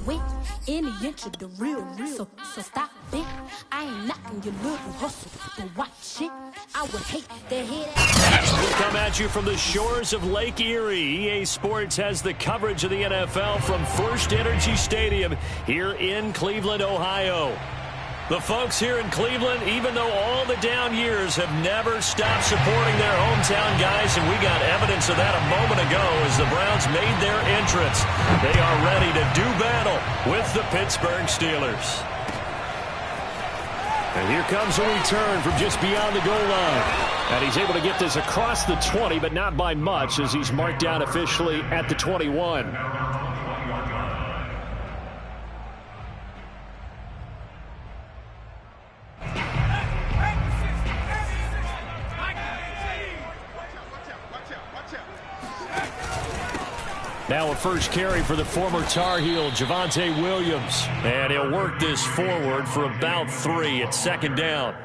wet. Any inch of the real. So stop it. I ain't knocking your little hustle, but watch it. I would hate to hear that. We'll come at you from the shores of Lake Erie. EA Sports has the coverage of the NFL from First Energy Stadium here in Cleveland, Ohio. The folks here in Cleveland, even though all the down years, have never stopped supporting their hometown guys, and we got evidence of that a moment ago as the Browns made their entrance. They are ready to do battle with the Pittsburgh Steelers. And here comes a return from just beyond the goal line. And he's able to get this across the 20, but not by much, as he's marked down officially at the 21. Now a first carry for the former Tar Heel, Javonte Williams. And he'll work this forward for about 3 at second down.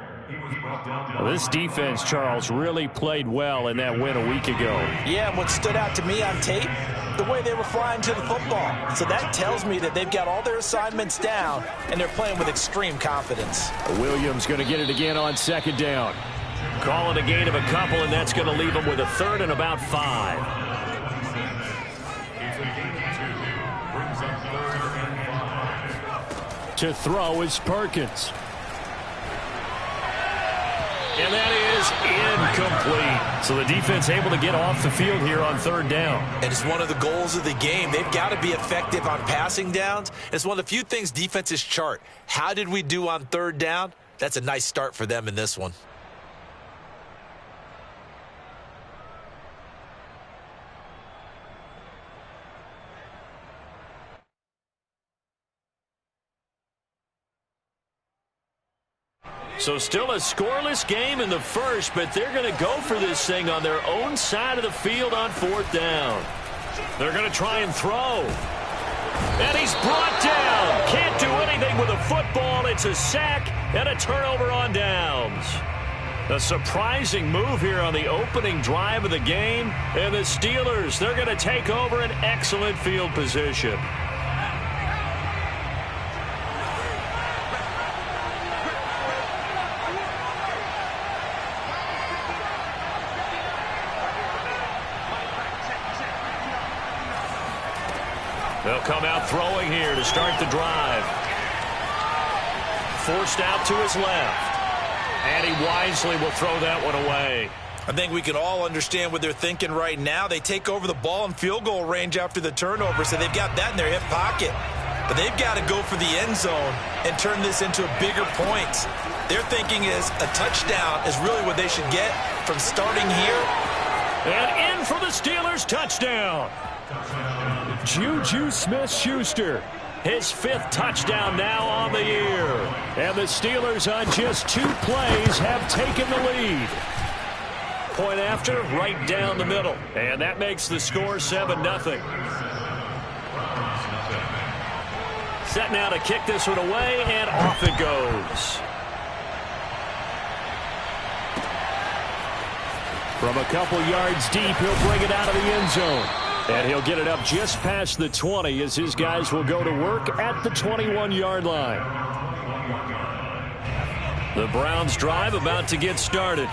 Well, this defense, Charles, really played well in that win a week ago. Yeah, and what stood out to me on tape, the way they were flying to the football. So that tells me that they've got all their assignments down, and they're playing with extreme confidence. Williams going to get it again on second down. Calling a gain of a couple, and that's going to leave them with a third and about 5. To throw is Perkins. And that is incomplete. So the defense able to get off the field here on third down. And it's one of the goals of the game. They've got to be effective on passing downs. It's one of the few things defenses chart. How did we do on third down? That's a nice start for them in this one. So still a scoreless game in the first, but they're going to go for this thing on their own side of the field on fourth down. They're going to try and throw. And he's brought down. Can't do anything with a football. It's a sack and a turnover on downs. A surprising move here on the opening drive of the game. And the Steelers, they're going to take over an excellent field position. They'll come out throwing here to start the drive. Forced out to his left. And he wisely will throw that one away. I think we can all understand what they're thinking right now. They take over the ball in field goal range after the turnover, so they've got that in their hip pocket. But they've got to go for the end zone and turn this into a bigger point. Their thinking is a touchdown is really what they should get from starting here. And in for the Steelers touchdown. Juju Smith-Schuster, his 5th touchdown now on the year. And the Steelers on just 2 plays have taken the lead. Point after, right down the middle. And that makes the score 7-0. Set now to kick this one away, and off it goes. From a couple yards deep, he'll bring it out of the end zone. And he'll get it up just past the 20 as his guys will go to work at the 21-yard line. The Browns drive about to get started.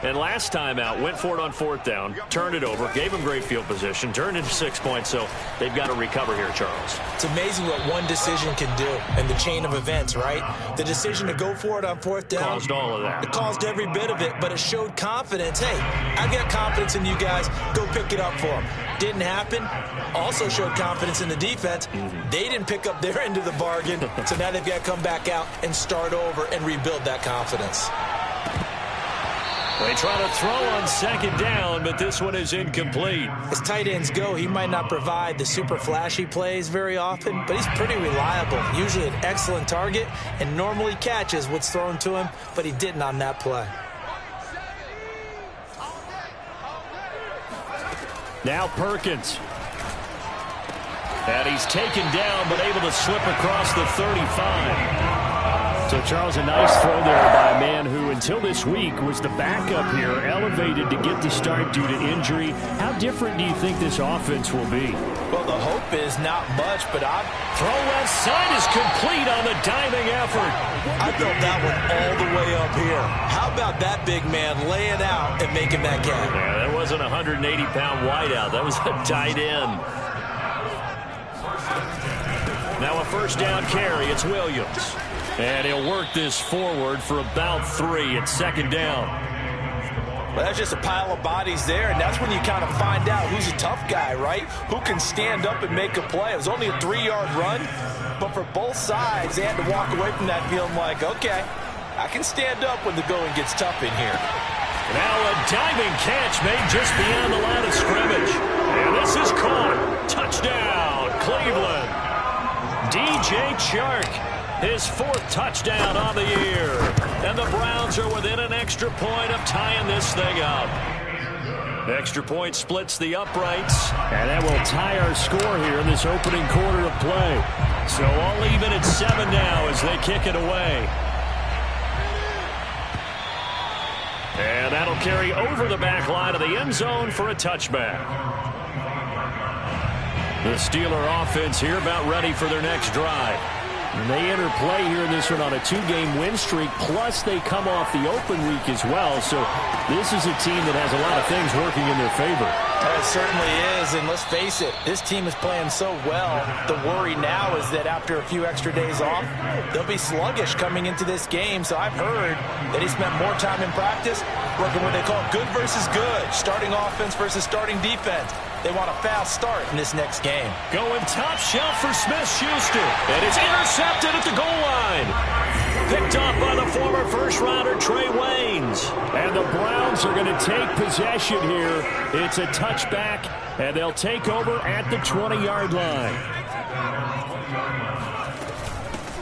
And last time out, went for it on fourth down, turned it over, gave them great field position, turned into 6 points, so they've got to recover here, Charles. It's amazing what one decision can do in the chain of events, right? The decision to go for it on fourth down. Caused all of that. It caused every bit of it, but it showed confidence. Hey, I've got confidence in you guys. Go pick it up for them. Didn't happen. Also showed confidence in the defense. They didn't pick up their end of the bargain, so now they've got to come back out and start over and rebuild that confidence. They try to throw on second down, but this one is incomplete. As tight ends go, he might not provide the super flashy plays very often, but he's pretty reliable. Usually an excellent target and normally catches what's thrown to him, but he didn't on that play. Now Perkins. And he's taken down, but able to slip across the 35. So, Charles, a nice throw there by a man who, until this week, was the backup here, elevated to get the start due to injury. How different do you think this offense will be? Well, the hope is not much, but throw left side is complete on the diving effort. I felt that one all the way up here. How about that big man laying out and making that catch? Yeah, that wasn't a 180-pound wideout. That was a tight end. Now a first down carry. It's Williams. And he'll work this forward for about 3 at second down. Well, that's just a pile of bodies there, and that's when you kind of find out who's a tough guy, right? Who can stand up and make a play. It was only a 3-yard run, but for both sides, they had to walk away from that feeling like, okay, I can stand up when the going gets tough in here. Now a diving catch made just beyond the line of scrimmage. And this is caught. Touchdown, Cleveland. DJ Chark, his 4th touchdown on the year. And the Browns are within an extra point of tying this thing up. Extra point splits the uprights. And that will tie our score here in this opening quarter of play. So all even at 7 now as they kick it away. And that'll carry over the back line of the end zone for a touchback. The Steeler offense here about ready for their next drive. And they enter play here in this one on a 2-game win streak, plus they come off the open week as well. So this is a team that has a lot of things working in their favor. It certainly is, and let's face it, this team is playing so well. The worry now is that after a few extra days off, they'll be sluggish coming into this game. So I've heard that he spent more time in practice working what they call good versus good, starting offense versus starting defense. They want a fast start in this next game. Going top shelf for Smith-Schuster. And it's intercepted at the goal line. Picked up by the former first-rounder Trey Waynes. And the Browns are going to take possession here. It's a touchback, and they'll take over at the 20-yard line.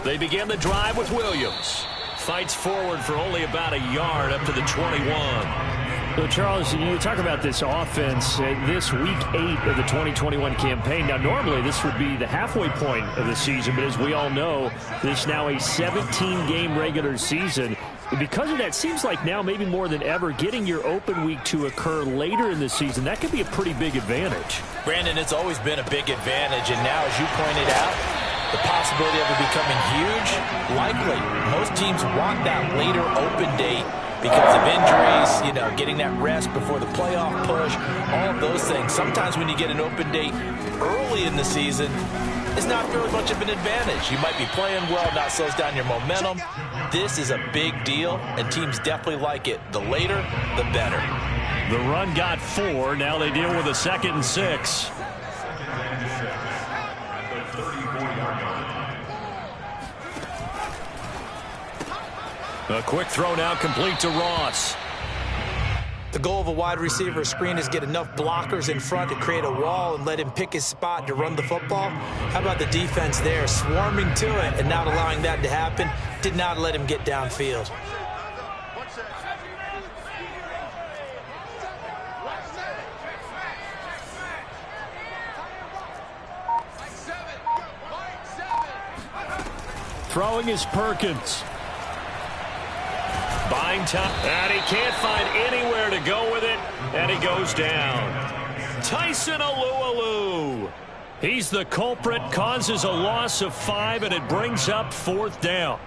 They begin the drive with Williams. Fights forward for only about a yard up to the 21. So, Charles, you talk about this offense this week 8 of the 2021 campaign. Now, normally this would be the halfway point of the season, but as we all know, this is now a 17-game regular season. And because of that, seems like now maybe more than ever, getting your open week to occur later in the season, that could be a pretty big advantage. Brandon, it's always been a big advantage, and now, as you pointed out, the possibility of it becoming huge, likely. Most teams want that later open date because of injuries, you know, getting that rest before the playoff push, all of those things. Sometimes when you get an open date early in the season, it's not really much of an advantage. You might be playing well, not slows down your momentum. This is a big deal, and teams definitely like it. The later, the better. The run got 4. Now they deal with a 2nd and 6. A quick throw now complete to Ross. The goal of a wide receiver screen is get enough blockers in front to create a wall and let him pick his spot to run the football. How about the defense there, swarming to it and not allowing that to happen? Did not let him get downfield. Throwing is Perkins. Buying time, and he can't find anywhere to go with it, and he goes down. Tyson Alualu. He's the culprit, causes a loss of 5, and it brings up 4th down.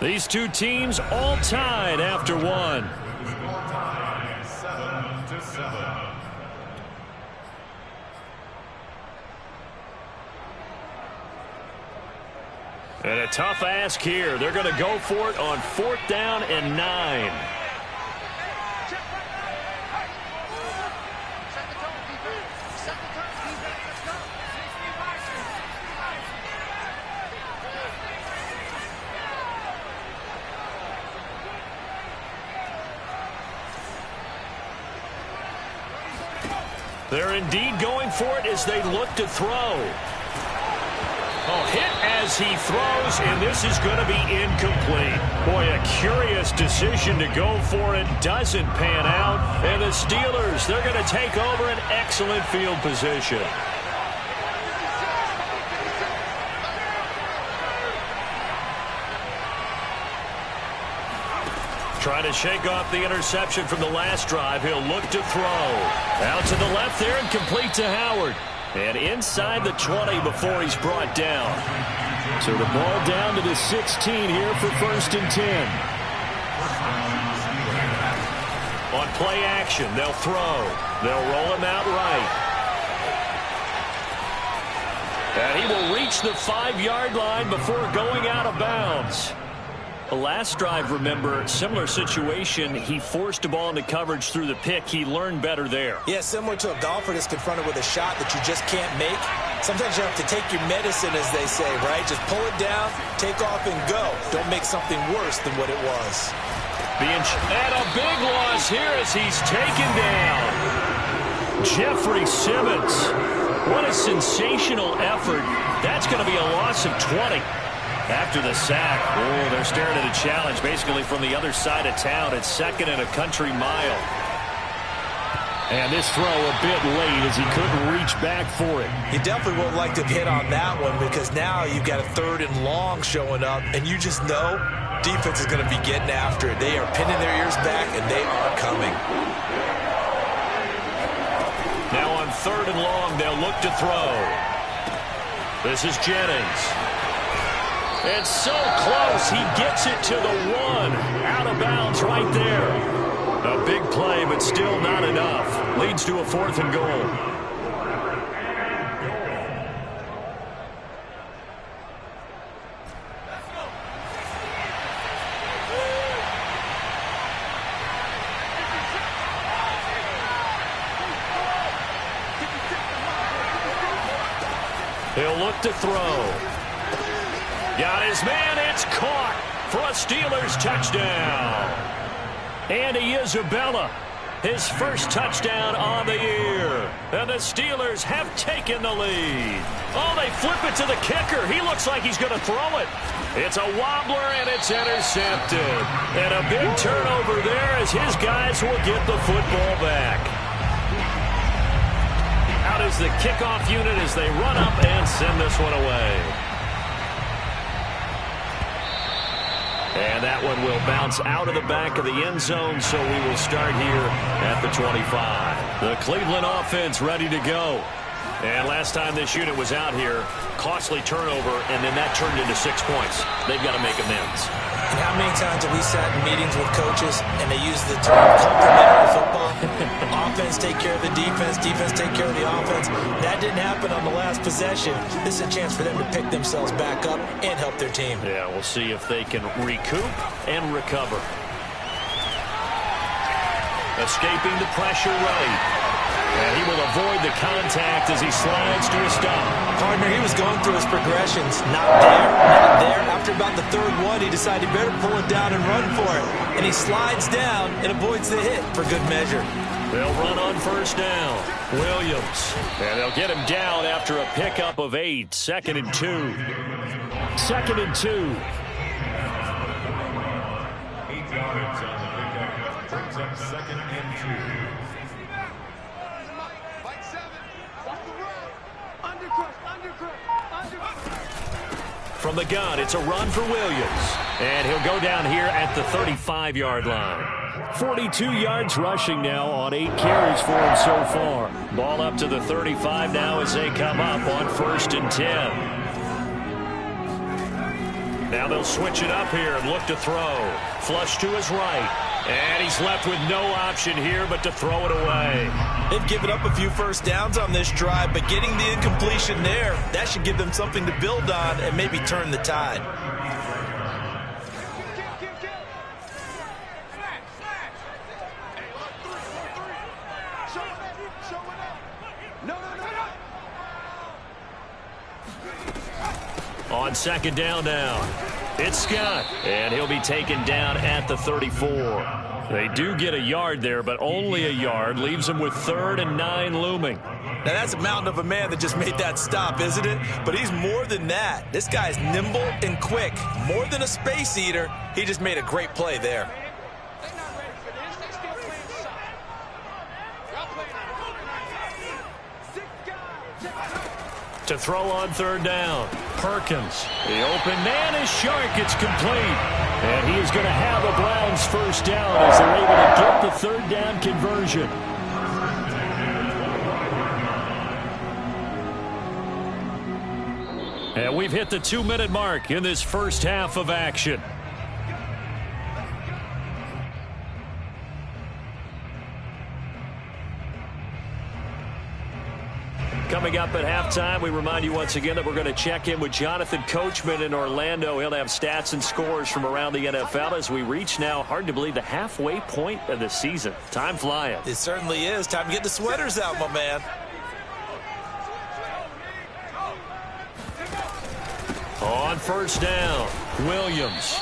These two teams all tied after 1. 7-7. And a tough ask here. They're going to go for it on 4th down and 9. They're indeed going for it as they look to throw. Oh, hit as he throws, and this is going to be incomplete. Boy, a curious decision to go for it. Doesn't pan out. And the Steelers, they're going to take over an excellent field position. Trying to shake off the interception from the last drive. He'll look to throw. Out to the left there and complete to Howard. And inside the 20 before he's brought down. So the ball down to the 16 here for 1st and 10. On play action, they'll throw. They'll roll him out right. And he will reach the 5-yard line before going out of bounds. The last drive, remember, similar situation. He forced the ball into coverage through the pick. He learned better there. Yeah, similar to a golfer that's confronted with a shot that you just can't make. Sometimes you have to take your medicine, as they say, right? Just pull it down, take off, and go. Don't make something worse than what it was. And a big loss here as he's taken down. Jeffrey Simmons. What a sensational effort. That's going to be a loss of 20. After the sack, oh, they're staring at a challenge basically from the other side of town. It's 2nd and a country mile. And this throw a bit late as he couldn't reach back for it. You definitely would like to hit on that one because now you've got a 3rd and long showing up, and you just know defense is going to be getting after it. They are pinning their ears back, and they are coming. Now on 3rd and long, they'll look to throw. This is Jennings. It's so close, he gets it to the 1. Out of bounds right there. A big play, but still not enough. Leads to a 4th and goal. He'll look to throw. Got his man, it's caught for a Steelers touchdown. Andy Isabella, his first touchdown on the year. And the Steelers have taken the lead. Oh, they flip it to the kicker. He looks like he's going to throw it. It's a wobbler, and it's intercepted. And a big turnover there as his guys will get the football back. Out is the kickoff unit as they run up and send this one away. And that one will bounce out of the back of the end zone, so we will start here at the 25. The Cleveland offense ready to go. And last time this unit was out here, costly turnover, and then that turned into 6 points. They've got to make amends. And how many times have we sat in meetings with coaches and they use the term complementary football? Offense take care of the defense, defense take care of the offense. That didn't happen on the last possession. This is a chance for them to pick themselves back up and help their team. Yeah, we'll see if they can recoup and recover. Escaping the pressure right. And he will avoid the contact as he slides to a stop. Partner, he was going through his progressions. Not there, not there. After about the 3rd one, he decided he better pull it down and run for it. And he slides down and avoids the hit for good measure. They'll run on 1st down. Williams. And they'll get him down after a pickup of 8. 2nd and 2. 2nd and 2. 8 yards on the pickup. Brings up 2nd and 2. From the gun, it's a run for Williams. And he'll go down here at the 35-yard line. 42 yards rushing now on 8 carries for him so far. Ball up to the 35 now as they come up on 1st and 10. Now they'll switch it up here and look to throw. Flush to his right. And he's left with no option here but to throw it away. They've given up a few first downs on this drive, but getting the incompletion there, that should give them something to build on and maybe turn the tide. On 2nd down now. It's Scott, and he'll be taken down at the 34. They do get a yard there, but only a yard. Leaves them with 3rd and 9 looming. Now, that's a mountain of a man that just made that stop, isn't it? But he's more than that. This guy's nimble and quick. More than a space eater, he just made a great play there. To throw on 3rd down, Perkins. The open man is Shark. It's complete. And he is going to have a Browns first down as they're able to get the 3rd down conversion. And we've hit the 2-minute mark in this first half of action. Coming up at halftime, we remind you once again that we're going to check in with Jonathan Coachman in Orlando. He'll have stats and scores from around the NFL as we reach now, hard to believe, the halfway point of the season. Time flying. It certainly is. Time to get the sweaters out, my man. On 1st down, Williams.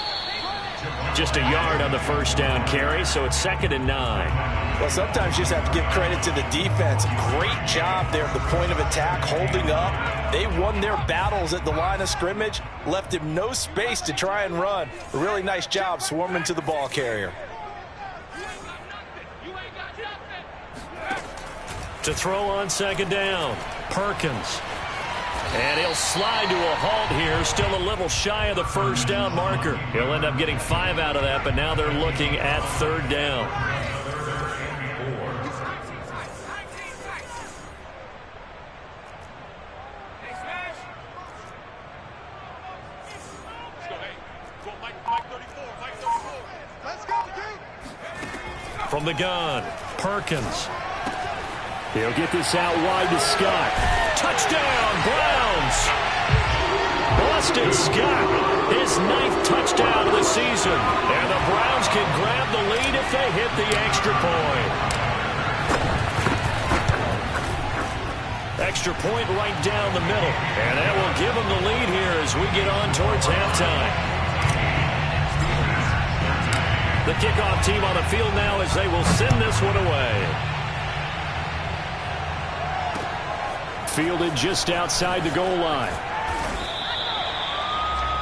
Just a yard on the 1st down carry, so it's 2nd and 9. Well, sometimes you just have to give credit to the defense. Great job there at the point of attack, holding up. They won their battles at the line of scrimmage, left him no space to try and run. A really nice job swarming to the ball carrier. To throw on 2nd down, Perkins. And he'll slide to a halt here, still a little shy of the 1st down marker. He'll end up getting 5 out of that, but now they're looking at 3rd down. From the gun, Perkins. He'll get this out wide to Scott. Touchdown, Browns! Boston Scott, his 9th touchdown of the season. And the Browns can grab the lead if they hit the extra point. Extra point right down the middle. And that will give them the lead here as we get on towards halftime. The kickoff team on the field now as they will send this one away. Fielded just outside the goal line.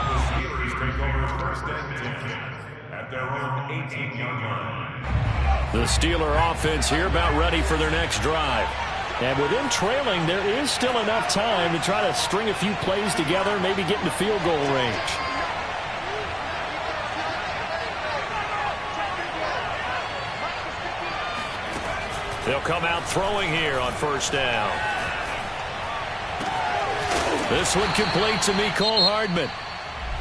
The Steelers take over 1st and 10 at their own 18-yard line. The Steeler offense here about ready for their next drive. And with them trailing, there is still enough time to try to string a few plays together, maybe get into field goal range. They'll come out throwing here on 1st down. This one complete to Mecole Hardman.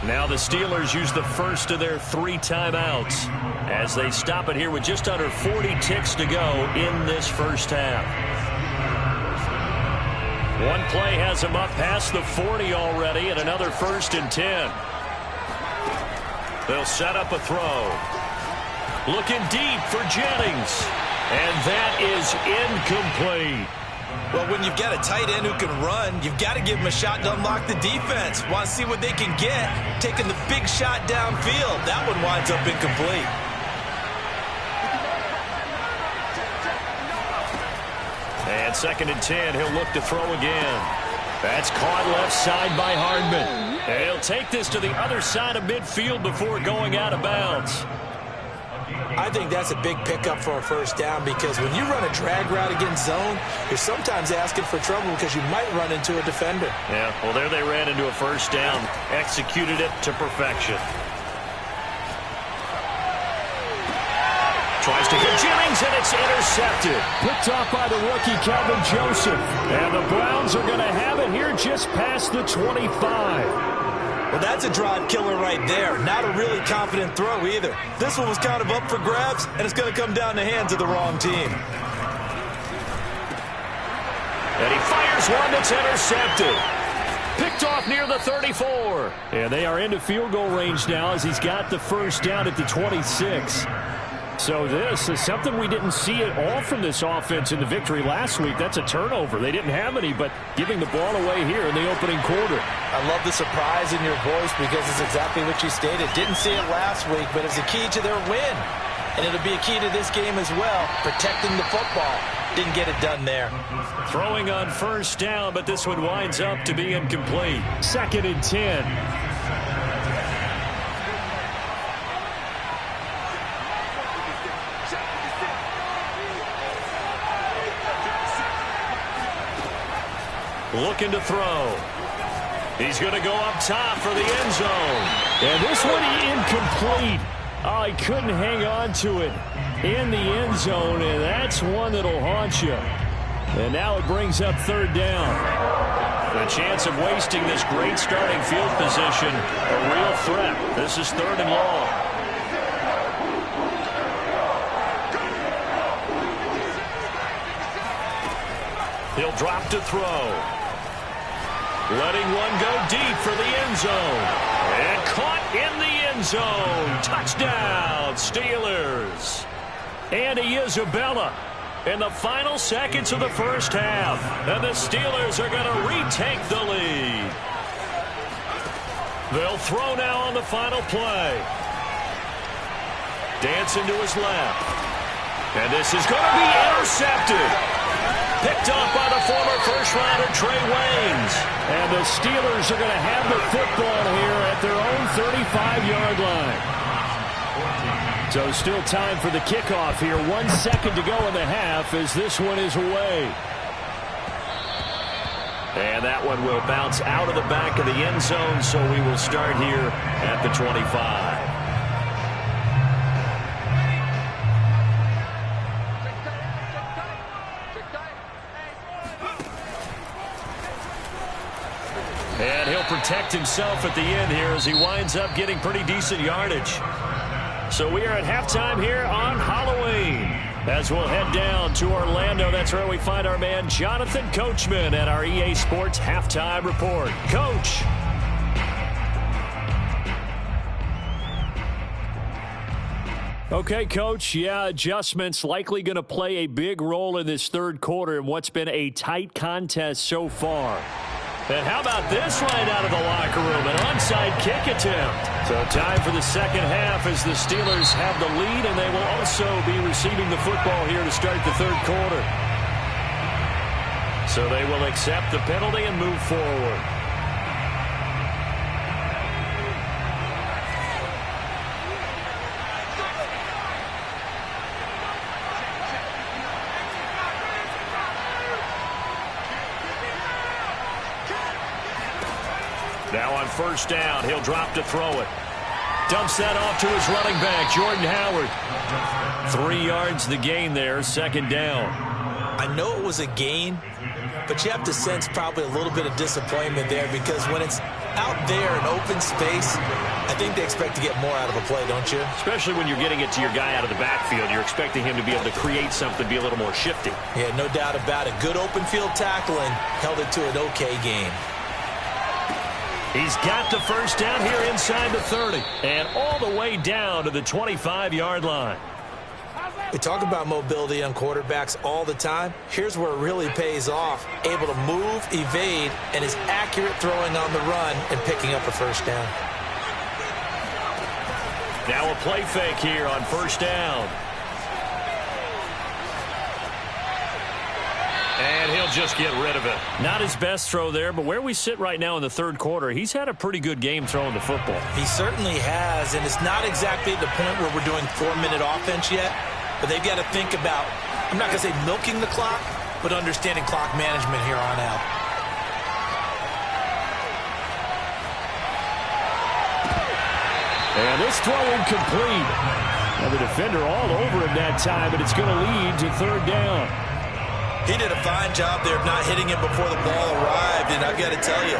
Now the Steelers use the first of their 3 timeouts as they stop it here with just under 40 ticks to go in this first half. One play has him up past the 40 already, and another 1st and 10. They'll set up a throw. Looking deep for Jennings. And that is incomplete. Well, when you've got a tight end who can run, you've got to give him a shot to unlock the defense. Want to see what they can get, taking the big shot downfield. That one winds up incomplete. And 2nd and 10, he'll look to throw again. That's caught left side by Hardman. And he'll take this to the other side of midfield before going out of bounds. I think that's a big pickup for a 1st down because when you run a drag route against zone, you're sometimes asking for trouble because you might run into a defender. Yeah, well, there they ran into a 1st down, executed it to perfection. Tries to hit Jennings, and it's intercepted. Picked off by the rookie, Calvin Joseph. And the Browns are going to have it here just past the 25. Well, that's a drive killer right there. Not a really confident throw either. This one was kind of up for grabs, and it's going to come down the hands of the wrong team. And he fires one that's intercepted. Picked off near the 34. And they are into field goal range now as he's got the 1st down at the 26. So this is something we didn't see at all from this offense in the victory last week. That's a turnover. They didn't have any, but giving the ball away here in the opening quarter. I love the surprise in your voice because it's exactly what you stated. Didn't see it last week, but it's a key to their win. And it'll be a key to this game as well, protecting the football. Didn't get it done there. Throwing on first down, but this one winds up to be incomplete. 2nd and 10. Looking to throw. He's going to go up top for the end zone. And this one incomplete. Oh, he couldn't hang on to it in the end zone, and that's one that'll haunt you. And now it brings up 3rd down. The chance of wasting this great starting field position, a real threat. This is 3rd and long. He'll drop to throw. Letting one go deep for the end zone. And caught in the end zone. Touchdown, Steelers. Andy Isabella in the final seconds of the first half. And the Steelers are going to retake the lead. They'll throw now on the final play. Dancing to his left. And this is going to be intercepted. Picked off by the former first-rounder Trey Waynes. And the Steelers are going to have the football here at their own 35-yard line. So still time for the kickoff here. 1 second to go in the half as this one is away. And that one will bounce out of the back of the end zone, so we will start here at the 25. And he'll protect himself at the end here as he winds up getting pretty decent yardage. So we are at halftime here on Halloween as we'll head down to Orlando. That's where we find our man Jonathan Coachman at our EA Sports Halftime Report. Coach. Okay, Coach. Yeah, adjustments likely going to play a big role in this 3rd quarter in what's been a tight contest so far. And how about this right out of the locker room? An onside kick attempt. So time for the second half as the Steelers have the lead, and they will also be receiving the football here to start the 3rd quarter. So they will accept the penalty and move forward. Now on first down, he'll drop to throw it. Dumps that off to his running back, Jordan Howard. 3 yards the gain there, 2nd down. I know it was a gain, but you have to sense probably a little bit of disappointment there because when it's out there in open space, I think they expect to get more out of a play, don't you? Especially when you're getting it to your guy out of the backfield. You're expecting him to be able to create something, be a little more shifty. Yeah, no doubt about it. Good open field tackling held it to an okay game. He's got the first down here inside the 30 and all the way down to the 25-yard line. We talk about mobility on quarterbacks all the time. Here's where it really pays off. Able to move, evade, and is accurate throwing on the run and picking up a first down. Now a play fake here on first down. And he'll just get rid of it. Not his best throw there, but where we sit right now in the 3rd quarter, he's had a pretty good game throwing the football. He certainly has, and it's not exactly at the point where we're doing 4-minute offense yet, but they've got to think about, I'm not going to say milking the clock, but understanding clock management here on out. And this throw incomplete. And the defender all over him that time, but it's going to lead to 3rd down. He did a fine job there of not hitting him before the ball arrived, and I've got to tell you,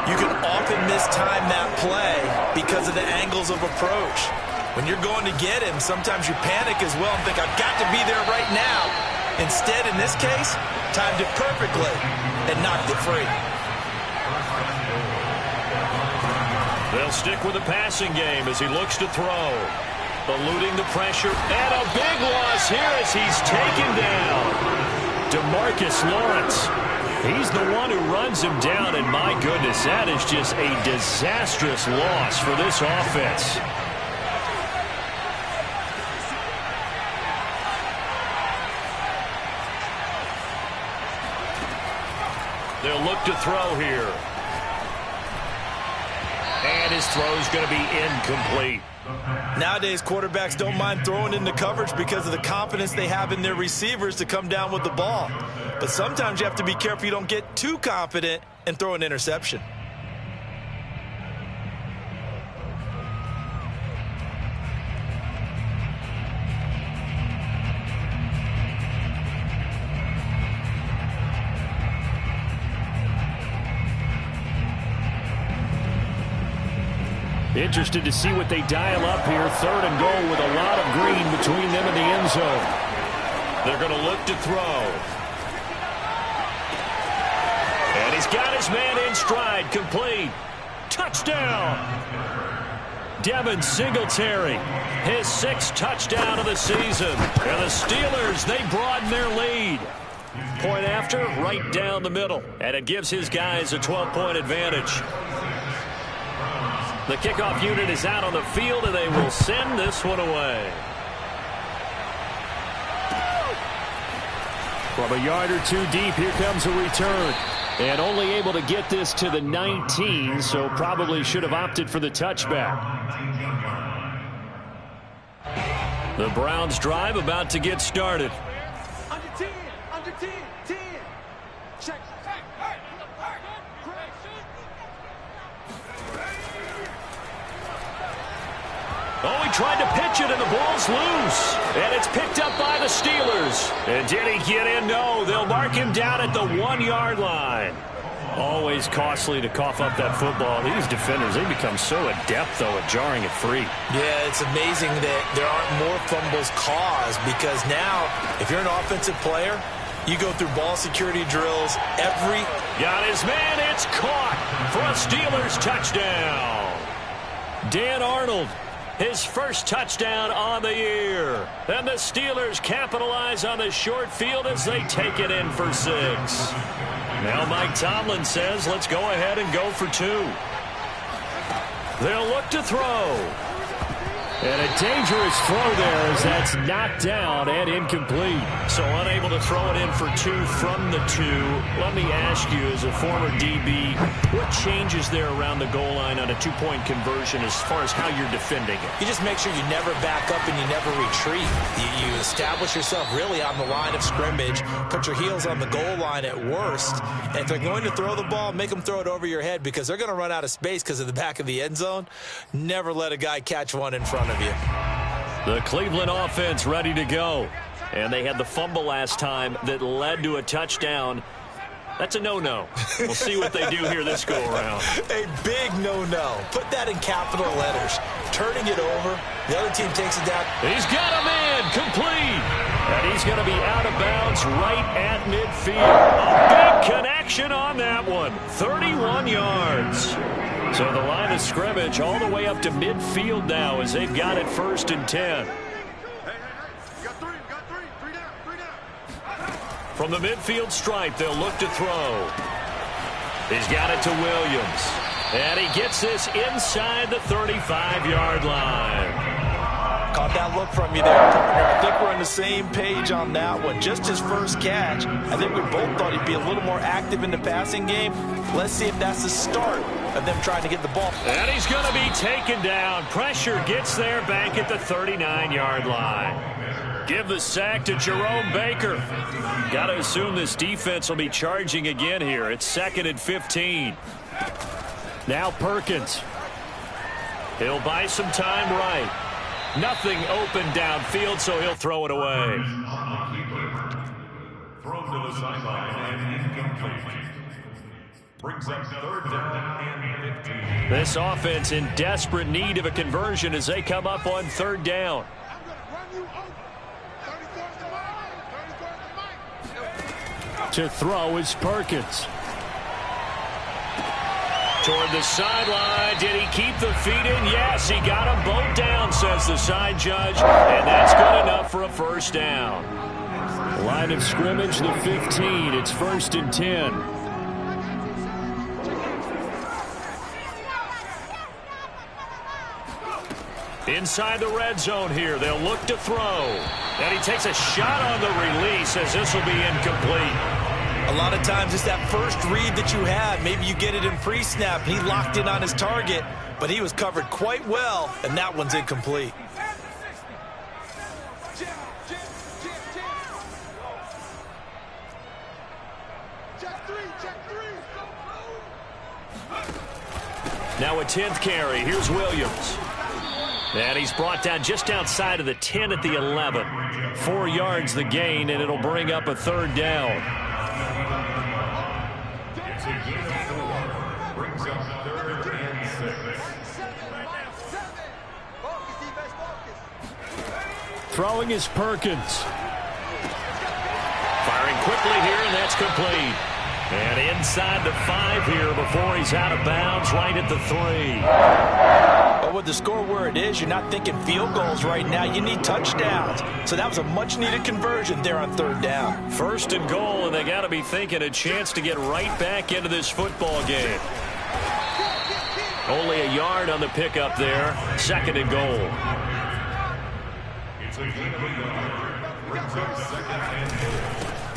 you can often mistime that play because of the angles of approach. When you're going to get him, sometimes you panic as well and think, I've got to be there right now. Instead, in this case, timed it perfectly and knocked it free. They'll stick with the passing game as he looks to throw. Eluding the pressure, and a big loss here as he's taken down. DeMarcus Lawrence. He's the one who runs him down, and my goodness, that is just a disastrous loss for this offense. They'll look to throw here. And his throw is going to be incomplete. Nowadays, quarterbacks don't mind throwing into coverage because of the confidence they have in their receivers to come down with the ball. But sometimes you have to be careful you don't get too confident and throw an interception. Interested to see what they dial up here. 3rd and goal with a lot of green between them and the end zone. They're going to look to throw. And he's got his man in stride. Complete. Touchdown. Devin Singletary. His 6th touchdown of the season. And the Steelers, they broaden their lead. Point after, right down the middle. And it gives his guys a 12-point advantage. The kickoff unit is out on the field, and they will send this one away. From a yard or two deep, here comes a return. And only able to get this to the 19, so probably should have opted for the touchback. The Browns drive about to get started. Under 10, under 10, 10. Check. Oh, he tried to pitch it, and the ball's loose. And it's picked up by the Steelers. And did he get in? No, they'll mark him down at the 1-yard line. Always costly to cough up that football. These defenders, they become so adept, though, at jarring it free. Yeah, it's amazing that there aren't more fumbles caused because now, if you're an offensive player, you go through ball security drills every... Got his man. It's caught for a Steelers touchdown. Dan Arnold. His first touchdown on the year. And the Steelers capitalize on the short field as they take it in for 6. Now Mike Tomlin says, let's go ahead and go for 2. They'll look to throw. And a dangerous throw there as that's knocked down and incomplete. So unable to throw it in for 2 from the 2. Let me ask you, as a former DB, what changes there around the goal line on a 2-point conversion as far as how you're defending it? You just make sure you never back up and you never retreat. You establish yourself really on the line of scrimmage, put your heels on the goal line at worst, and if they're going to throw the ball, make them throw it over your head because they're going to run out of space because of the back of the end zone. Never let a guy catch one in front of you. The Cleveland offense ready to go. And they had the fumble last time that led to a touchdown. That's a no-no. We'll see what they do here this go-around. A big no-no. Put that in capital letters. Turning it over. The other team takes it down. He's got a man complete. And he's going to be out of bounds right at midfield. A big connection on that one. 31 yards. So the line of scrimmage all the way up to midfield now as they've got it 1st and 10. From the midfield stripe, they'll look to throw. He's got it to Williams. And he gets this inside the 35-yard line. Caught that look from you there, partner. I think we're on the same page on that one. Just his first catch. I think we both thought he'd be a little more active in the passing game. Let's see if that's the start of them trying to get the ball. And he's going to be taken down. Pressure gets there back at the 39-yard line. Give the sack to Jerome Baker. Got to assume this defense will be charging again here. It's 2nd and 15. Now Perkins. He'll buy some time right. Nothing open downfield, so he'll throw it away. Thrown to the sideline and incomplete. Brings up 3rd down and 15. This offense in desperate need of a conversion as they come up on 3rd down. To throw is Perkins. To toward the sideline. Did he keep the feet in? Yes, he got them both down, says the side judge. And that's good enough for a first down. Line of scrimmage, the 15. It's 1st and 10. Inside the red zone here. They'll look to throw. And he takes a shot on the release as this will be incomplete. A lot of times it's that first read that you have. Maybe you get it in pre-snap. He locked in on his target, but he was covered quite well, and that one's incomplete. Now a 10th carry. Here's Williams. And he's brought down just outside of the 10 at the 11. 4 yards the gain, and it'll bring up a 3rd down. It's a gain of 4. Brings up 3rd and 6. Throwing is Perkins. Firing quickly here, and that's complete. And inside the 5 here before he's out of bounds, right at the 3. But with the score where it is, you're not thinking field goals right now. You need touchdowns. So that was a much-needed conversion there on 3rd down. 1st and goal, and they got to be thinking a chance to get right back into this football game. Only a yard on the pickup there. 2nd and goal. It's a gain of a yard. Brings up 2nd and goal.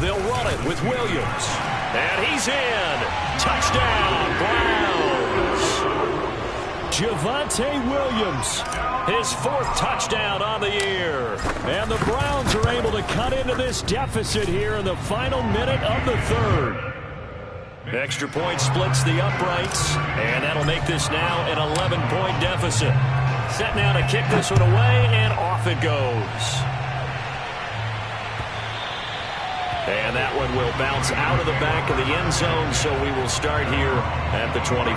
They'll run it with Williams. And he's in. Touchdown, Browns. Javonte Williams. His 4th touchdown on the year. And the Browns are able to cut into this deficit here in the final minute of the 3rd. Extra point splits the uprights. And that'll make this now an 11-point deficit. Set now to kick this one away, and off it goes. And that one will bounce out of the back of the end zone, so we will start here at the 25.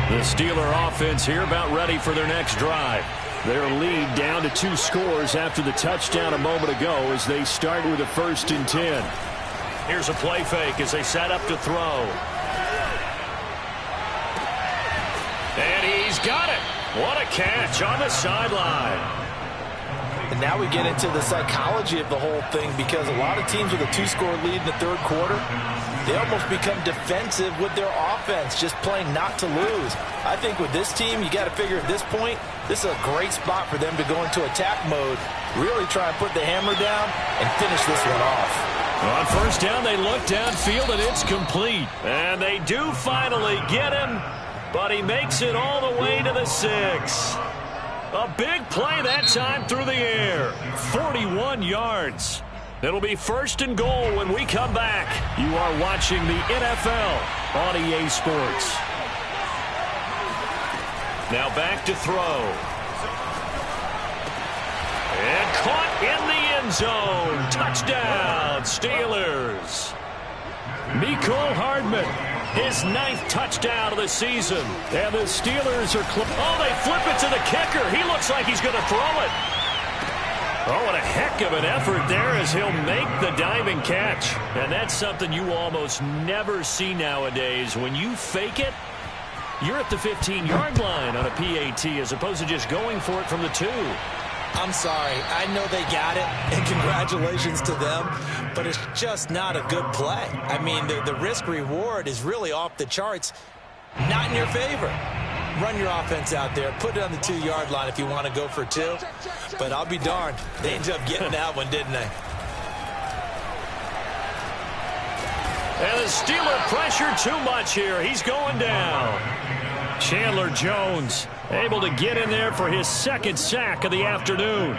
The Steeler offense here about ready for their next drive. Their lead down to 2 scores after the touchdown a moment ago as they start with a 1st and 10. Here's a play fake as they set up to throw. And he's got it. What a catch on the sideline. And now we get into the psychology of the whole thing, because a lot of teams with a 2-score lead in the 3rd quarter, they almost become defensive with their offense, just playing not to lose. I think with this team, you got to figure at this point, this is a great spot for them to go into attack mode, really try and put the hammer down and finish this one off. On 1st down, they look downfield, and it's complete. And they do finally get him, but he makes it all the way to the 6. A big play that time through the air. 41 yards. It'll be 1st and goal when we come back. You are watching the NFL on EA Sports. Now back to throw. And caught in the end zone. Touchdown, Steelers. Mecole Hardman. His 9th touchdown of the season. And the Steelers are they flip it to the kicker. He looks like he's going to throw it. Oh, what a heck of an effort there as he'll make the diving catch. And that's something you almost never see nowadays. When you fake it, you're at the 15-yard line on a PAT as opposed to just going for it from the 2. I'm sorry. I know they got it, and congratulations to them, but it's just not a good play. I mean, the risk-reward is really off the charts, not in your favor. Run your offense out there. Put it on the 2-yard line if you want to go for 2, but I'll be darned. They ended up getting that one, didn't they? And the Steeler pressure too much here. He's going down. Chandler Jones able to get in there for his 2nd sack of the afternoon.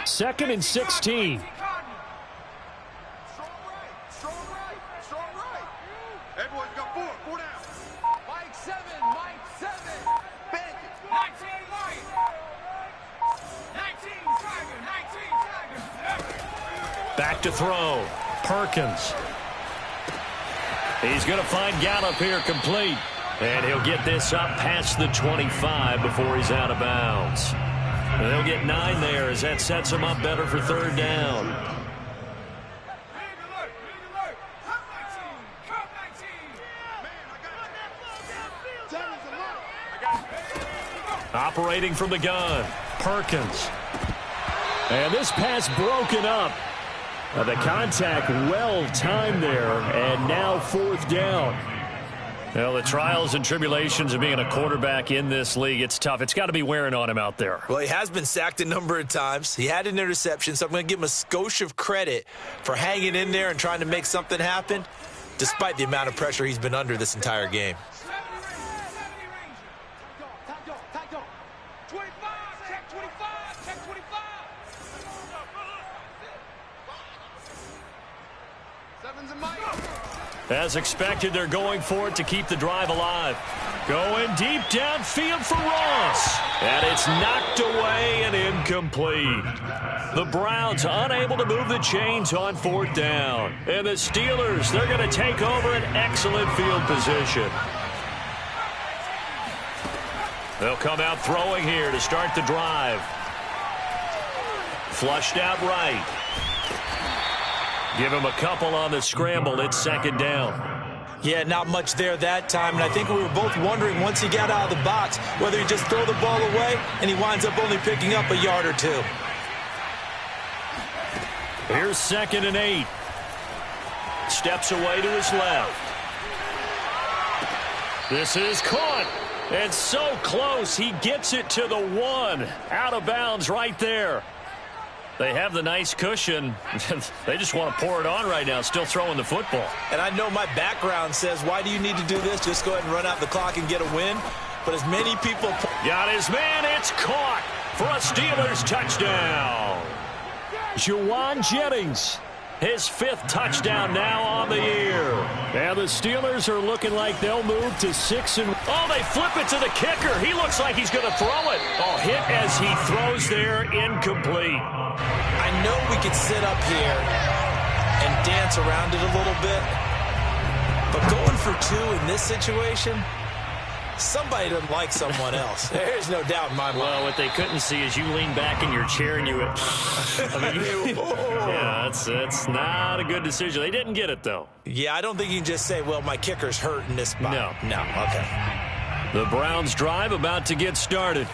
Second and 16. Back to throw. Perkins. He's going to find Gallup here complete. And he'll get this up past the 25 before he's out of bounds. And they'll get 9 there as that sets him up better for third down. Operating from the gun, Perkins. And this pass broken up. The contact well timed there, and now fourth down. Well, the trials and tribulations of being a quarterback in this league, it's tough. It's got to be wearing on him out there. Well, he has been sacked a number of times. He had an interception, so I'm going to give him a skosh of credit for hanging in there and trying to make something happen, despite the amount of pressure he's been under this entire game. As expected, they're going for it to keep the drive alive. Going deep downfield for Ross. And it's knocked away and incomplete. The Browns unable to move the chains on fourth down. And the Steelers, they're going to take over an excellent field position. They'll come out throwing here to start the drive. Flushed out right. Give him a couple on the scramble. It's second down. Yeah, not much there that time, and I think we were both wondering once he got out of the box whether he just throw the ball away and he winds up only picking up a yard or two. Here's 2nd and 8. Steps away to his left. This is caught. And so close, he gets it to the 1. Out of bounds right there. They have the nice cushion. They just want to pour it on right now, still throwing the football. And I know my background says, why do you need to do this? Just go ahead and run out the clock and get a win. But as many people... Got his man. It's caught for a Steelers touchdown. Juwan Jennings. His 5th touchdown now on the year. And the Steelers are looking like they'll move to 6 and... Oh, they flip it to the kicker. He looks like he's going to throw it. Oh, hit as he throws there, incomplete. I know we could sit up here and dance around it a little bit, but going for 2 in this situation, somebody doesn't like someone else. There's no doubt in my mind. Well, what they couldn't see is you lean back in your chair and you went, yeah, that's not a good decision. They didn't get it, though. Yeah, I don't think you can just say, well, my kicker's hurt in this spot. No, okay. The Browns drive about to get started.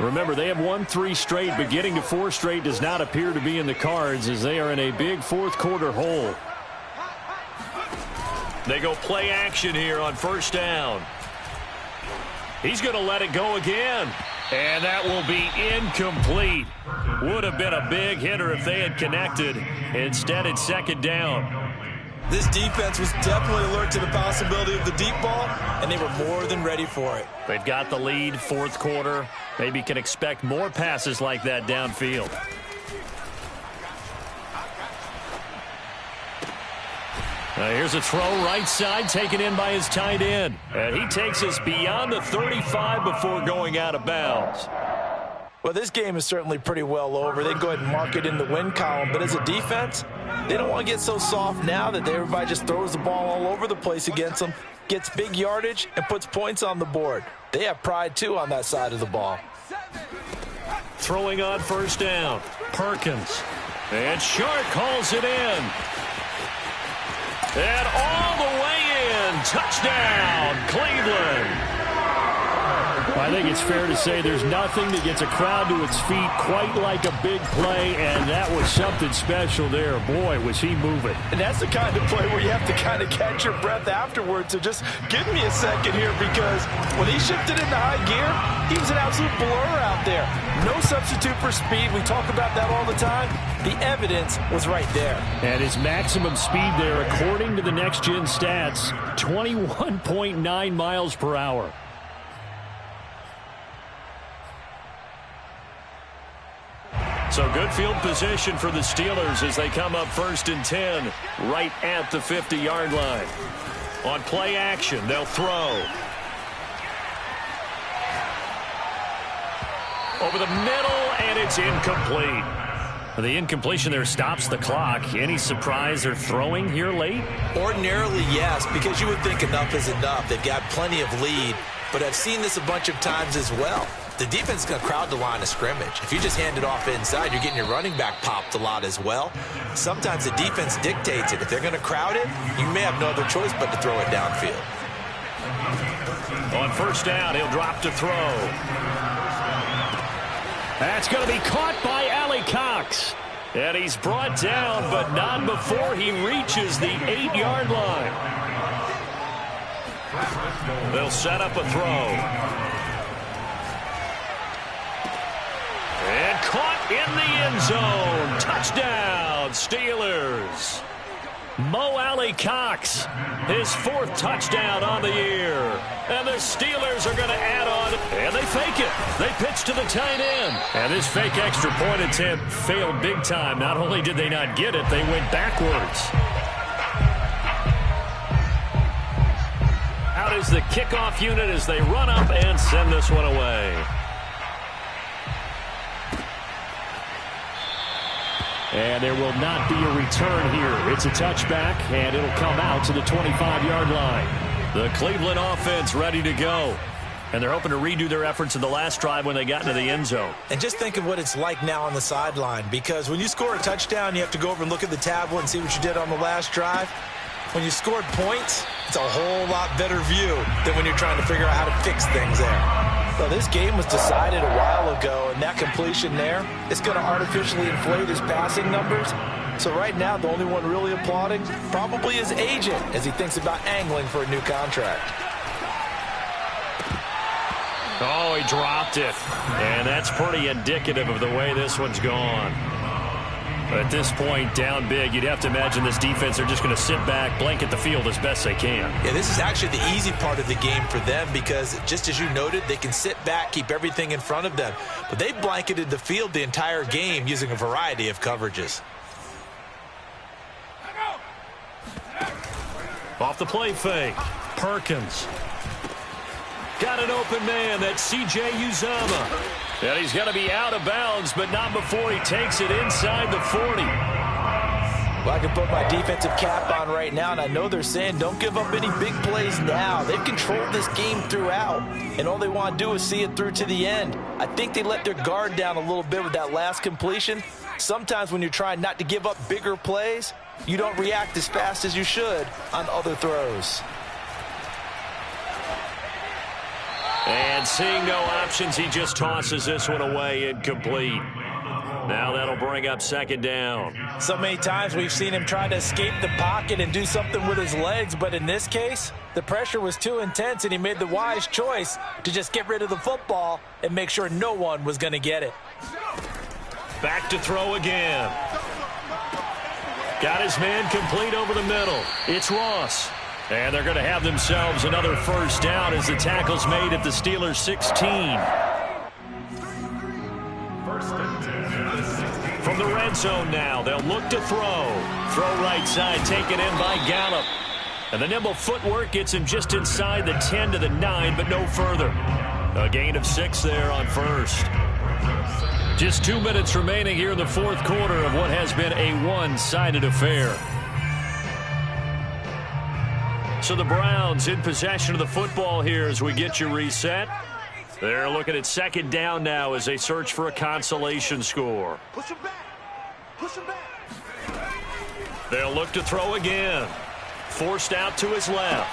Remember, they have won 3 straight, but getting to 4 straight does not appear to be in the cards as they are in a big fourth-quarter hole. They go play action here on first down. He's going to let it go again. And that will be incomplete. Would have been a big hitter if they had connected. Instead, it's second down. This defense was definitely alert to the possibility of the deep ball, and they were more than ready for it. They've got the lead, fourth quarter. Maybe can expect more passes like that downfield. Here's a throw right side taken in by his tight end. And he takes us beyond the 35 before going out of bounds. Well, this game is certainly pretty well over. They can go ahead and mark it in the win column. But as a defense, they don't want to get so soft now that everybody just throws the ball all over the place against them, gets big yardage, and puts points on the board. They have pride, too, on that side of the ball. Throwing on first down, Perkins. And Shark calls it in. And all the way in. Touchdown, Cleveland. I think it's fair to say there's nothing that gets a crowd to its feet quite like a big play, and that was something special there. Boy, was he moving. And that's the kind of play where you have to kind of catch your breath afterwards. So just give me a second here, because when he shifted into high gear, he was an absolute blur out there. No substitute for speed. We talk about that all the time. The evidence was right there. And his maximum speed there, according to the next-gen stats, 21.9 miles per hour. So good field position for the Steelers as they come up 1st and 10 right at the 50-yard line. On play action, they'll throw. Over the middle, and it's incomplete. The incompletion there stops the clock. Any surprise they're throwing here late? Ordinarily, yes, because you would think enough is enough. They've got plenty of lead, but I've seen this a bunch of times as well. The defense is going to crowd the line of scrimmage. If you just hand it off inside, you're getting your running back popped a lot as well. Sometimes the defense dictates it. If they're going to crowd it, you may have no other choice but to throw it downfield. On first down, he'll drop to throw. That's going to be caught by Allie Cox. And he's brought down, but not before he reaches the 8-yard line. They'll set up a throw. And caught in the end zone. Touchdown, Steelers. Mo Alley Cox, his 4th touchdown on the year. And the Steelers are going to add on. And they fake it. They pitch to the tight end. And this fake extra point attempt failed big time. Not only did they not get it, they went backwards. Out is the kickoff unit as they run up and send this one away. And there will not be a return here. It's a touchback, and it'll come out to the 25-yard line. The Cleveland offense ready to go. And they're hoping to redo their efforts in the last drive when they got into the end zone. And just think of what it's like now on the sideline, because when you score a touchdown, you have to go over and look at the tablet and see what you did on the last drive. When you scored points, it's a whole lot better view than when you're trying to figure out how to fix things there. Well, this game was decided a while ago, and that completion there, it's going to artificially inflate his passing numbers. So right now, the only one really applauding probably his agent as he thinks about angling for a new contract. Oh, he dropped it. And that's pretty indicative of the way this one's gone. At this point, down big, you'd have to imagine this defense are just going to sit back, blanket the field as best they can. Yeah, this is actually the easy part of the game for them because, just as you noted, they can sit back, keep everything in front of them. But they've blanketed the field the entire game using a variety of coverages. Off the play fake, Perkins. Got an open man, that's C.J. Uzomah. And he's going to be out of bounds, but not before he takes it inside the 40. Well, I can put my defensive cap on right now, and I know they're saying don't give up any big plays now. They've controlled this game throughout, and all they want to do is see it through to the end. I think they let their guard down a little bit with that last completion. Sometimes when you're trying not to give up bigger plays, you don't react as fast as you should on other throws. And seeing no options, he just tosses this one away, incomplete. Now that'll bring up second down. So many times we've seen him trying to escape the pocket and do something with his legs, but in this case, the pressure was too intense and he made the wise choice to just get rid of the football and make sure no one was going to get it. Back to throw again. Got his man complete over the middle. It's Ross. And they're going to have themselves another first down as the tackle's made at the Steelers' 16. From the red zone now, they'll look to throw. Throw right side, taken in by Gallup. And the nimble footwork gets him just inside the 10 to the 9, but no further. A gain of 6 there on first. Just 2 minutes remaining here in the fourth quarter of what has been a one-sided affair. So the Browns in possession of the football here as we get you reset. They're looking at second down now as they search for a consolation score. Push him back. Push him back. They'll look to throw again. Forced out to his left.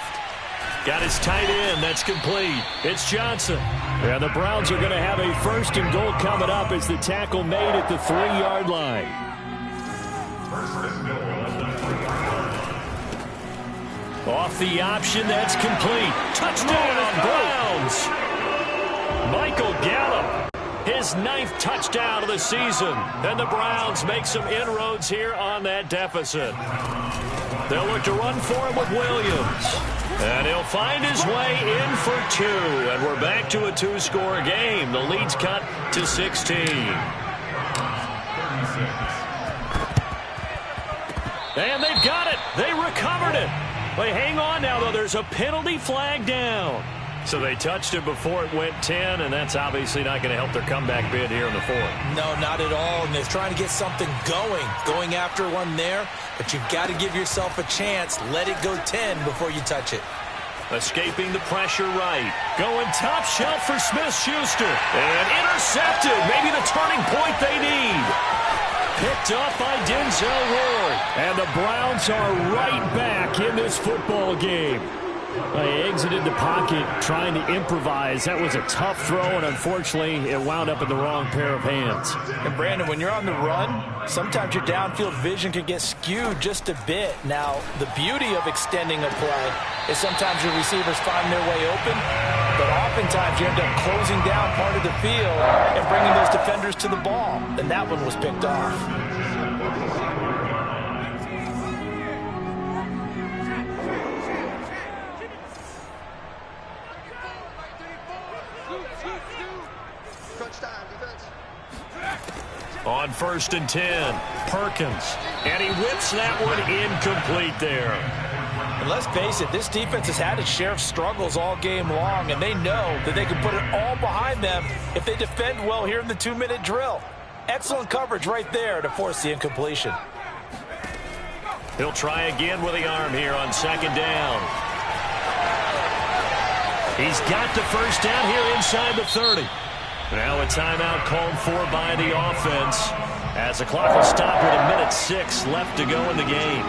Got his tight end. That's complete. It's Johnson. And the Browns are going to have a first and goal coming up as the tackle made at the 3-yard line. Off the option, that's complete. Touchdown, Browns. Michael Gallup, his 9th touchdown of the season. And the Browns make some inroads here on that deficit. They'll look to run for him with Williams. And he'll find his way in for 2. And we're back to a 2-score game. The lead's cut to 16. And they've got it. They recovered it. They hang on now, though. There's a penalty flag down. So they touched it before it went 10, and that's obviously not going to help their comeback bid here in the fourth. No, not at all, and they're trying to get something going after one there, but you've got to give yourself a chance. Let it go 10 before you touch it. Escaping the pressure right. Going top shelf for Smith-Schuster. And intercepted. Maybe the turning point they need. Picked up by Denzel Ward. And the Browns are right back in this football game. They exited the pocket trying to improvise. That was a tough throw, and unfortunately, it wound up in the wrong pair of hands. And, Brandon, when you're on the run, sometimes your downfield vision can get skewed just a bit. Now, the beauty of extending a play is sometimes your receivers find their way open, but oftentimes you end up closing down part of the field and bringing those defenders to the ball. And that one was picked off. On 1st and 10, Perkins. And he whips that one incomplete there. And let's face it, this defense has had its share of struggles all game long, and they know that they can put it all behind them if they defend well here in the 2-minute drill. Excellent coverage right there to force the incompletion. He'll try again with the arm here on 2nd down. He's got the first down here inside the 30. Now a timeout called for by the offense as the clock will stop with 1:06 left to go in the game.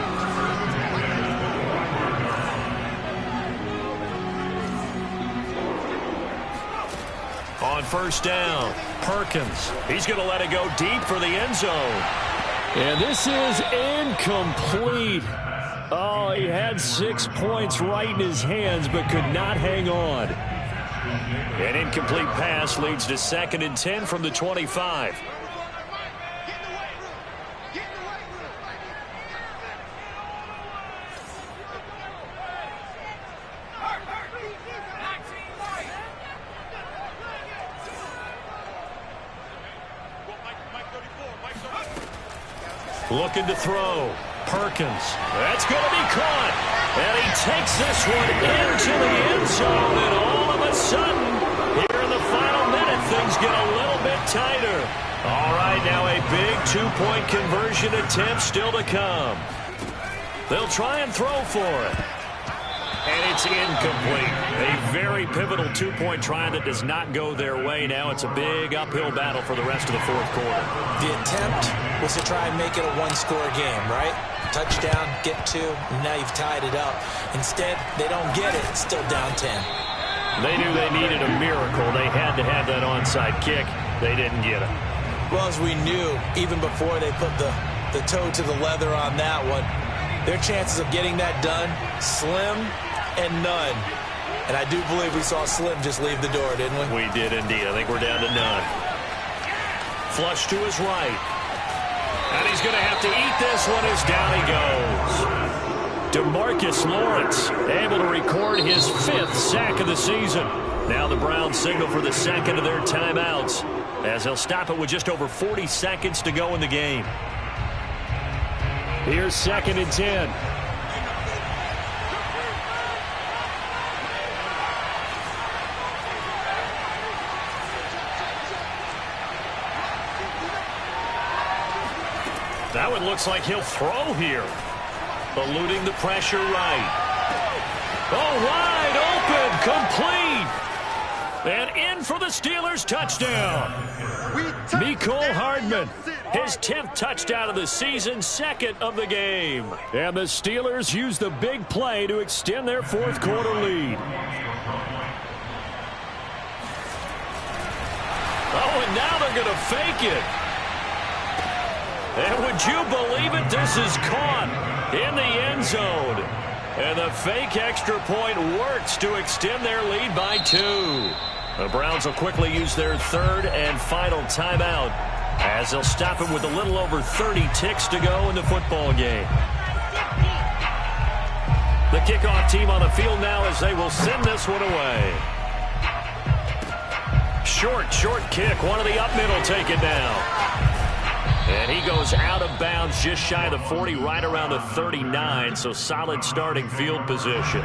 On 1st down, Perkins. He's going to let it go deep for the end zone. And this is incomplete. Oh, he had 6 points right in his hands but could not hang on. An incomplete pass leads to 2nd and 10 from the 25. Looking to throw. Perkins. That's going to be caught. And he takes this one into the end zone. And all of a sudden, here in the final minute, things get a little bit tighter. All right, now a big 2-point conversion attempt still to come. They'll try and throw for it. And it's incomplete. A very pivotal 2-point try that does not go their way. Now it's a big uphill battle for the rest of the fourth quarter. The attempt was to try and make it a one-score game, right? Touchdown, get 2, and now you've tied it up. Instead, they don't get it. It's still down 10. They knew they needed a miracle. They had to have that onside kick. They didn't get it. Well, as we knew, even before they put the toe to the leather on that one, their chances of getting that done, slim and none. And I do believe we saw Slim just leave the door, didn't we? We did indeed. I think we're down to none. Flush to his right. And he's going to have to eat this one as down he goes. DeMarcus Lawrence able to record his 5th sack of the season. Now the Browns signal for the 2nd of their timeouts as they'll stop it with just over 40 seconds to go in the game. Here's 2nd and 10. That one looks like he'll throw here. Eluding the pressure right. Oh, wide open, complete. And in for the Steelers touchdown. Mecole Hardman, his 10th touchdown of the season, 2nd of the game. And the Steelers use the big play to extend their fourth quarter lead. Oh, and now they're going to fake it. And would you believe it? This is caught in the end zone. And the fake extra point works to extend their lead by 2. The Browns will quickly use their 3rd and final timeout as they'll stop it with a little over 30 ticks to go in the football game. The kickoff team on the field now as they will send this one away. Short kick. One of the up middle take it down. And he goes out of bounds just shy of the 40, right around the 39, so solid starting field position.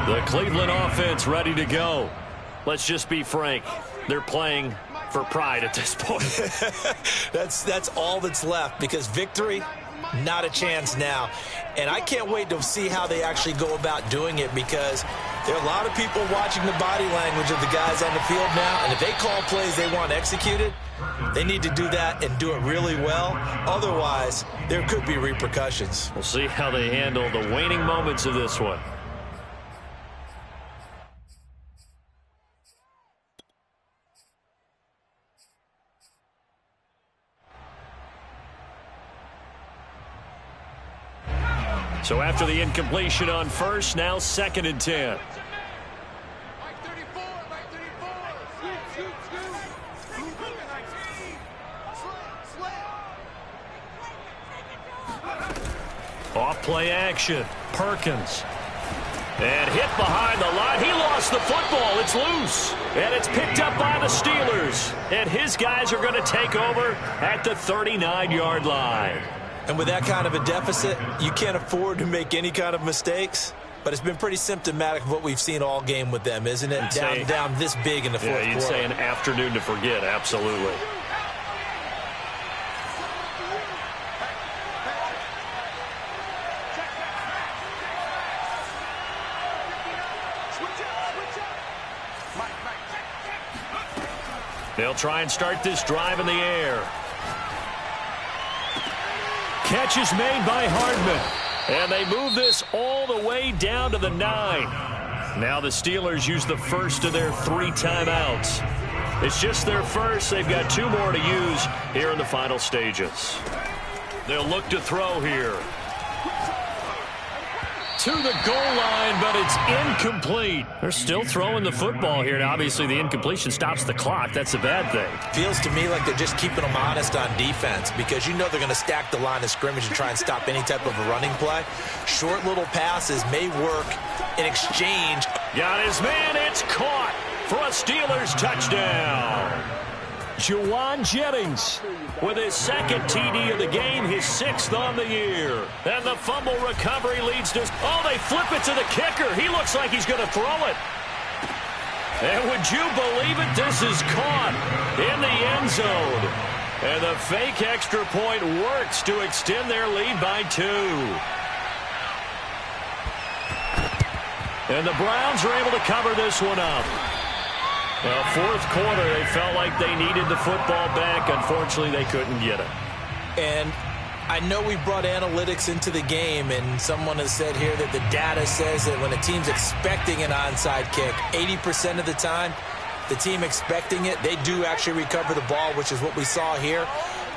The Cleveland offense ready to go. Let's just be frank. They're playing for pride at this point. That's all that's left, because victory, not a chance now. And I can't wait to see how they actually go about doing it, because there are a lot of people watching the body language of the guys on the field now, and if they call plays they want executed, they need to do that and do it really well. Otherwise, there could be repercussions. We'll see how they handle the waning moments of this one. So after the incompletion on first, now 2nd and 10. Off play action. Perkins. And hit behind the line. He lost the football. It's loose. And it's picked up by the Steelers. And his guys are going to take over at the 39-yard line. And with that kind of a deficit, you can't afford to make any kind of mistakes. But it's been pretty symptomatic of what we've seen all game with them, isn't it? Down this big in the fourth quarter. Yeah, you'd say an afternoon to forget, absolutely. They'll try and start this drive in the air. Catch is made by Hardman. And they move this all the way down to the 9. Now the Steelers use the first of their 3 timeouts. It's just their first. They've got 2 more to use here in the final stages. They'll look to throw here. To the goal line, but it's incomplete. They're still throwing the football here. Now, obviously, the incompletion stops the clock. That's a bad thing. Feels to me like they're just keeping them honest on defense, because you know they're going to stack the line of scrimmage and try and stop any type of a running play. Short little passes may work in exchange. Got his man. It's caught for a Steelers touchdown. Juwan Jennings with his 2nd TD of the game, his 6th on the year. And the fumble recovery leads to... Oh, they flip it to the kicker. He looks like he's going to throw it. And would you believe it? This is caught in the end zone. And the fake extra point works to extend their lead by 2. And the Browns are able to cover this one up. Well, fourth quarter, they felt like they needed the football back. Unfortunately, they couldn't get it. And I know we brought analytics into the game, and someone has said here that the data says that when a team's expecting an onside kick, 80% of the time, the team expecting it, they do actually recover the ball, which is what we saw here.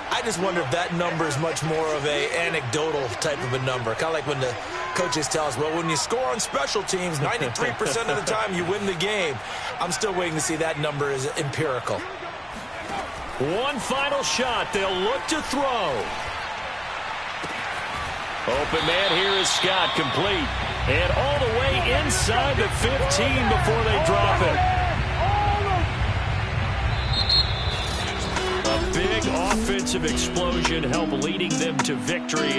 I just wonder if that number is much more of a anecdotal type of a number. Kind of like when the coaches tell us, well, when you score on special teams, 93% of the time you win the game. I'm still waiting to see that number is empirical. One final shot. They'll look to throw. Open man here is Scott, complete. And all the way inside the 15 before they drop it. A big offensive explosion helped leading them to victory.